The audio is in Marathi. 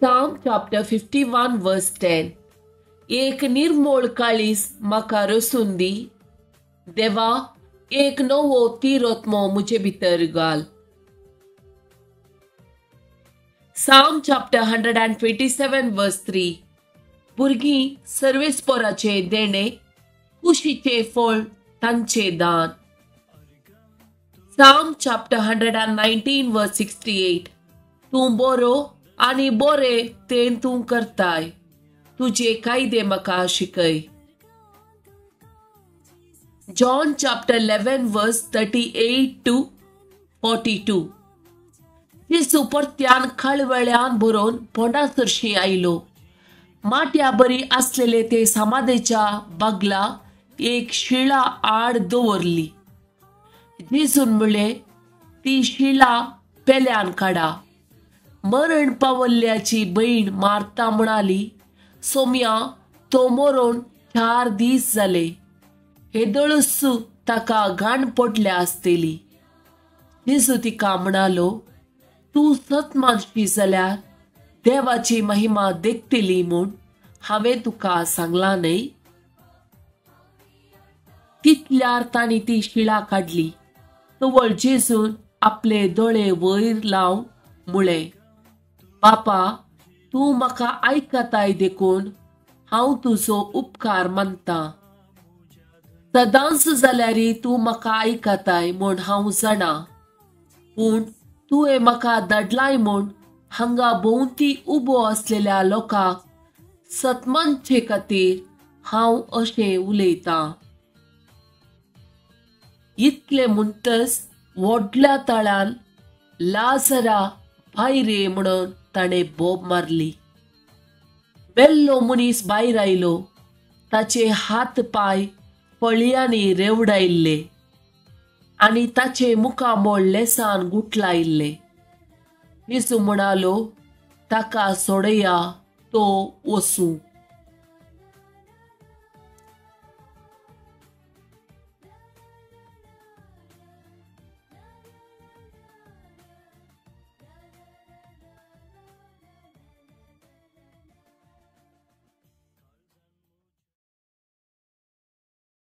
Psalm chapter 51 verse 10. एक निर्मोळ काळीस म्हाका रसून दी. देवा, एक नवो तिरोत्मो मुझे भितर घाल. Psalm chapter 127 verse 3. भुरगीं सर्वेस्पराचे देणे, कुशीचे फळ तांचे दान. Psalm chapter 119 verse 68. तूं बरो आनी बरे तें तूं करताय, तुझे कायदे म्हाका शिकय. John chapter 11 verse 38 to 42. Yesu परत्यान खळवळ्यान भरून पोंडासरशी आयलो. माट्या बरी असलेले ते समाधीच्या बागला एक शिळा आड दवरली. जेसून म्हणले, ती शिळा पेल्यान काडा. मरण पावल्ल्याची बहीण मार्ता म्हणाली, सोम्या, तो मरून 4 दीस जाले. हेदळूच ताका घाण पडल्या आसतली. जेसू तिका म्हणालो, तू सतमानशी जाल्यार देवाची महिमा देखतली म्हूण हांवें तुका सांगला न्हय. तितल्यार तांणी ती शिळा काडली. तवळ जेसून आपले दोळे वयर लावन म्हळें, बापा, तूं म्हाका आयकताय देखून हांव तुजो उपकार मानतां. सदांच जाल्यारी तूं म्हाका आयकताय म्हूण हांव जाणा. पूण तुवें म्हाका धाडलाय म्हूण हांगा भोंवती उबो असलेल्या लोकांक सतमानचे खातीर हांव अशें उलयतां. इतले म्हणटच व्हडल्या तळ्यान लाजरा भायर ये म्हणून ताणें बोब मारली. बेल्लो मनीस भायर आयलो. ताचे हात पाय फळयांनी रेवडायल्ले आनी ताचे मुखामोळ लेसान गुठलायल्ले. येसू म्हणालो, ताका सोडया, तो वचूं.